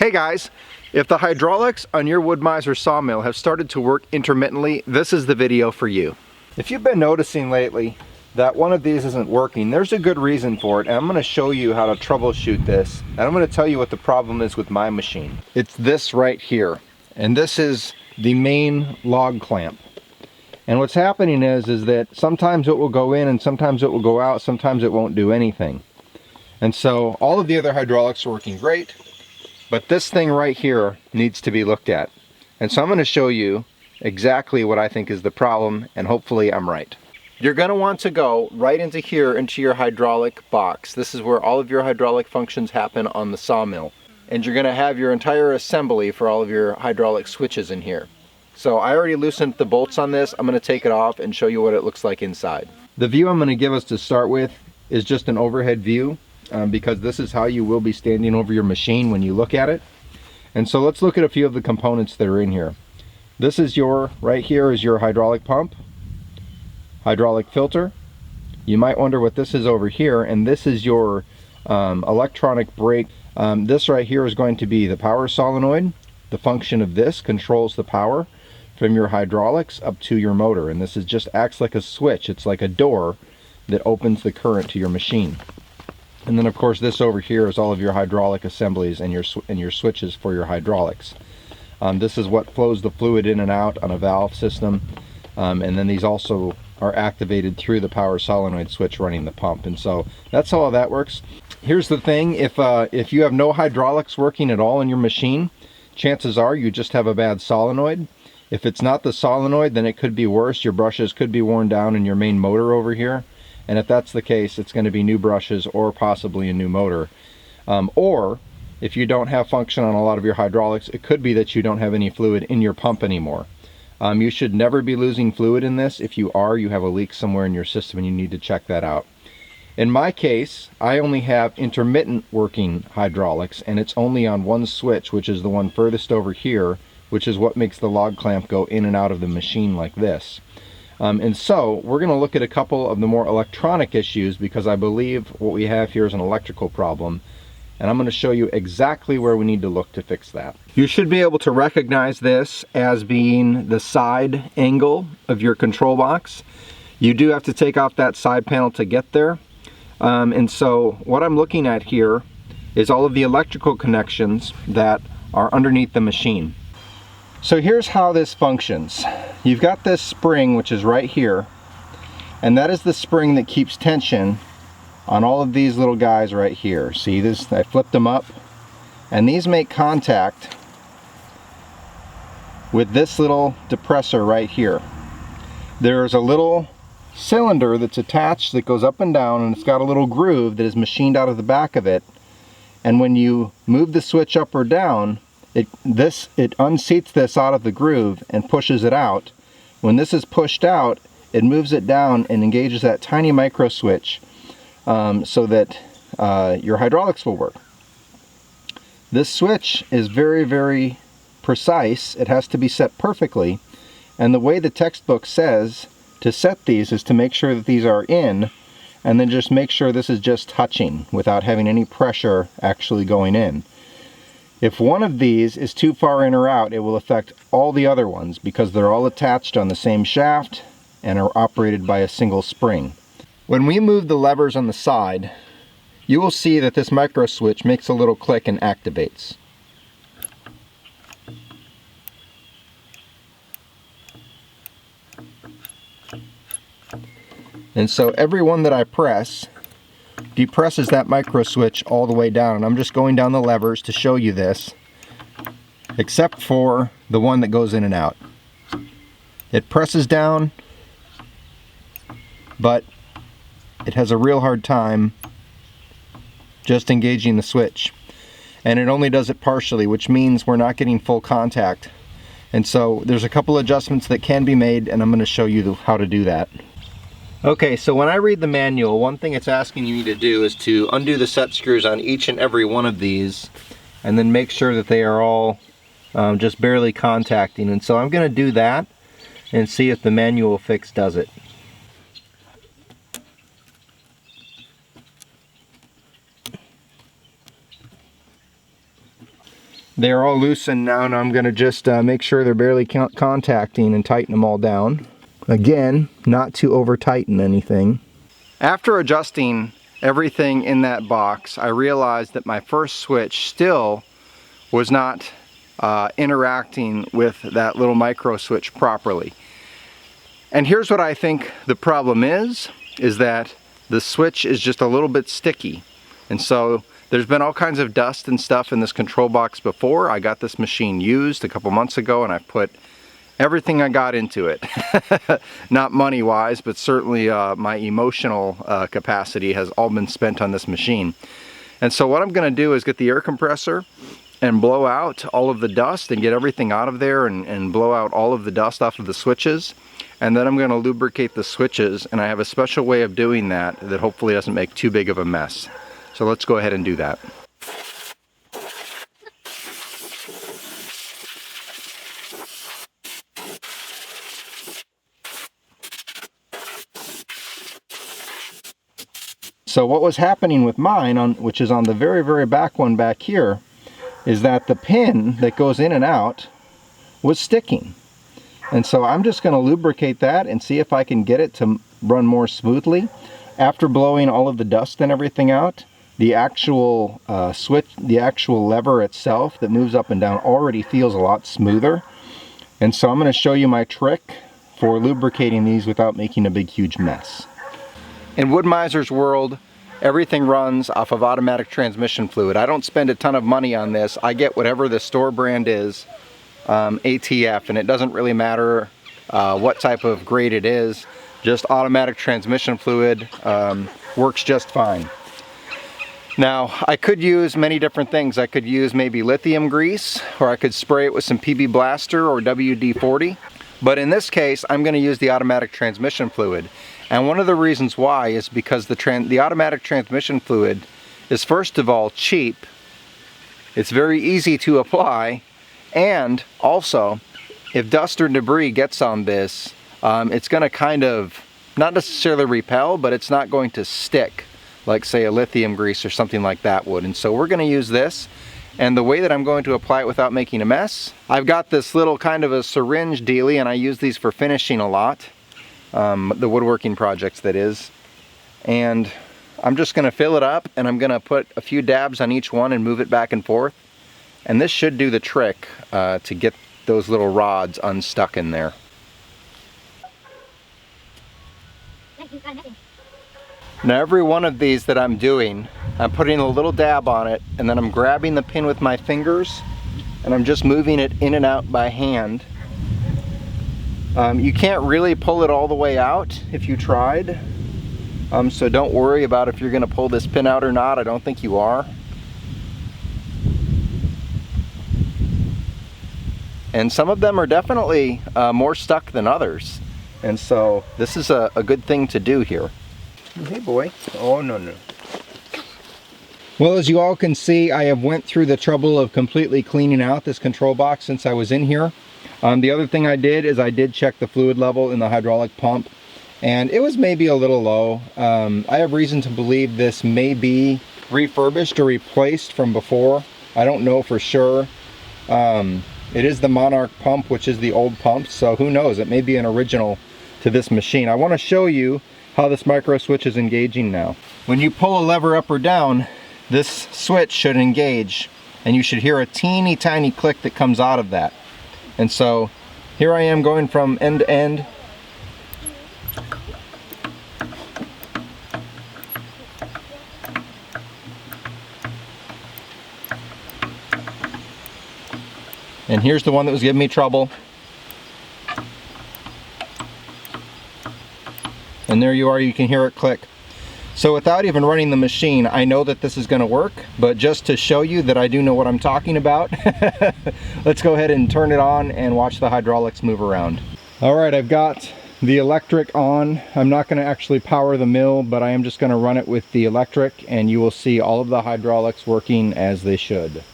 Hey guys, if the hydraulics on your Wood-Mizer sawmill have started to work intermittently, this is the video for you. If you've been noticing lately that one of these isn't working, there's a good reason for it, and I'm going to show you how to troubleshoot this, and I'm going to tell you what the problem is with my machine. It's this right here, and this is the main log clamp. And what's happening is that sometimes it will go in and sometimes it will go out, sometimes it won't do anything. And so all of the other hydraulics are working great, but this thing right here needs to be looked at. And so I'm going to show you exactly what I think is the problem, and hopefully I'm right. You're going to want to go right into here, into your hydraulic box. This is where all of your hydraulic functions happen on the sawmill. And you're going to have your entire assembly for all of your hydraulic switches in here. So I already loosened the bolts on this. I'm going to take it off and show you what it looks like inside. The view I'm going to give us to start with is just an overhead view. Because this is how you will be standing over your machine when you look at it. And so let's look at a few of the components that are in here. This is right here is your hydraulic pump, hydraulic filter. You might wonder what this is over here, and this is your electronic brake. This right here is going to be the power solenoid. The function of this controls the power from your hydraulics up to your motor, and this just acts like a switch. It's like a door that opens the current to your machine. And then of course this over here is all of your hydraulic assemblies and your switches for your hydraulics. This is what flows the fluid in and out on a valve system. And then these also are activated through the power solenoid switch running the pump. And so that's how all that works. Here's the thing, if you have no hydraulics working at all in your machine, chances are you just have a bad solenoid. If it's not the solenoid, then it could be worse. Your brushes could be worn down in your main motor over here. And if that's the case, it's going to be new brushes or possibly a new motor. Or if you don't have function on a lot of your hydraulics, it could be that you don't have any fluid in your pump anymore. You should never be losing fluid in this. If you are, you have a leak somewhere in your system and you need to check that out. In my case, I only have intermittent working hydraulics, and it's only on one switch, which is the one furthest over here, which is what makes the log clamp go in and out of the machine like this. And so we're going to look at a couple of the more electronic issues, because I believe what we have here is an electrical problem, and I'm going to show you exactly where we need to look to fix that. You should be able to recognize this as being the side angle of your control box. You do have to take off that side panel to get there. And so what I'm looking at here is all of the electrical connections that are underneath the machine. So here's how this functions. You've got this spring, which is right here, and that is the spring that keeps tension on all of these little guys right here. See this? I flipped them up, and these make contact with this little depressor right here. There's a little cylinder that's attached that goes up and down, and it's got a little groove that is machined out of the back of it, and when you move the switch up or down, it unseats this out of the groove and pushes it out. When this is pushed out, it moves it down and engages that tiny micro switch so that your hydraulics will work. This switch is very, very precise. It has to be set perfectly, and the way the textbook says to set these is to make sure that these are in, and then just make sure this is just touching without having any pressure actually going in. If one of these is too far in or out, it will affect all the other ones, because they're all attached on the same shaft and are operated by a single spring. When we move the levers on the side, you will see that this micro switch makes a little click and activates. And so every one that I press depresses that micro switch all the way down, and I'm just going down the levers to show you this, except for the one that goes in and out. It presses down, but it has a real hard time just engaging the switch, and it only does it partially, which means we're not getting full contact. And so there's a couple adjustments that can be made, and I'm going to show you how to do that. Okay, so when I read the manual, one thing it's asking you to do is to undo the set screws on each and every one of these, and then make sure that they are all just barely contacting. And so I'm going to do that and see if the manual fix does it. They're all loosened now, and I'm going to just make sure they're barely contacting and tighten them all down. Again, not to over tighten anything. After adjusting everything in that box, I realized that my first switch still was not interacting with that little micro switch properly. And here's what I think the problem is that the switch is just a little bit sticky. And so there's been all kinds of dust and stuff in this control box before. I got this machine used a couple months ago, and I put everything I got into it. Not money wise, but certainly my emotional capacity has all been spent on this machine. And so what I'm going to do is get the air compressor and blow out all of the dust and get everything out of there, and blow out all of the dust off of the switches. And then I'm going to lubricate the switches, and I have a special way of doing that that hopefully doesn't make too big of a mess. So let's go ahead and do that. So what was happening with mine, which is on the very back one back here, is that the pin that goes in and out was sticking. And so I'm just going to lubricate that and see if I can get it to run more smoothly. After blowing all of the dust and everything out, the actual switch, the actual lever itself that moves up and down already feels a lot smoother. And so I'm going to show you my trick for lubricating these without making a big huge mess. In Wood-Miser's world, everything runs off of automatic transmission fluid. I don't spend a ton of money on this. I get whatever the store brand is, ATF, and it doesn't really matter what type of grade it is. Just automatic transmission fluid works just fine. Now, I could use many different things. I could use maybe lithium grease, or I could spray it with some PB Blaster or WD-40. But in this case, I'm going to use the automatic transmission fluid. And one of the reasons why is because the automatic transmission fluid is, first of all, cheap. It's very easy to apply. And also, if dust or debris gets on this, it's going to kind of, not necessarily repel, but it's not going to stick like, say, a lithium grease or something like that would. And so we're going to use this. And the way that I'm going to apply it without making a mess, I've got this little kind of a syringe dealie, and I use these for finishing a lot. The woodworking projects, that is. And I'm just going to fill it up, and I'm going to put a few dabs on each one and move it back and forth. And this should do the trick to get those little rods unstuck in there. Now every one of these that I'm doing, I'm putting a little dab on it, and then I'm grabbing the pin with my fingers, and I'm just moving it in and out by hand. You can't really pull it all the way out if you tried, so don't worry about if you're going to pull this pin out or not. I don't think you are. And some of them are definitely more stuck than others, and so this is a good thing to do here. Hey boy. Oh no. Well, as you all can see, I have went through the trouble of completely cleaning out this control box since I was in here. The other thing I did is I did check the fluid level in the hydraulic pump, and it was maybe a little low. I have reason to believe this may be refurbished or replaced from before. I don't know for sure. It is the Monarch pump, which is the old pump, so who knows, it may be an original to this machine. I want to show you how this micro switch is engaging now. When you pull a lever up or down, this switch should engage, and you should hear a teeny tiny click that comes out of that. And so here I am going from end to end. And here's the one that was giving me trouble. And there you are, you can hear it click. So without even running the machine, I know that this is going to work, but just to show you that I do know what I'm talking about, let's go ahead and turn it on and watch the hydraulics move around. All right, I've got the electric on. I'm not going to actually power the mill, but I am just going to run it with the electric, and you will see all of the hydraulics working as they should.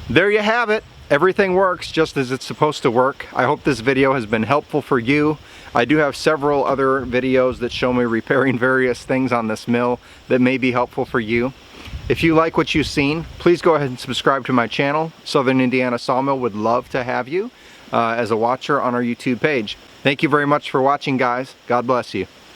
There you have it. everything works just as it's supposed to work. I hope this video has been helpful for you. I do have several other videos that show me repairing various things on this mill that may be helpful for you. If you like what you've seen, please go ahead and subscribe to my channel. Southern Indiana Sawmill would love to have you as a watcher on our YouTube page. Thank you very much for watching, guys. God bless you.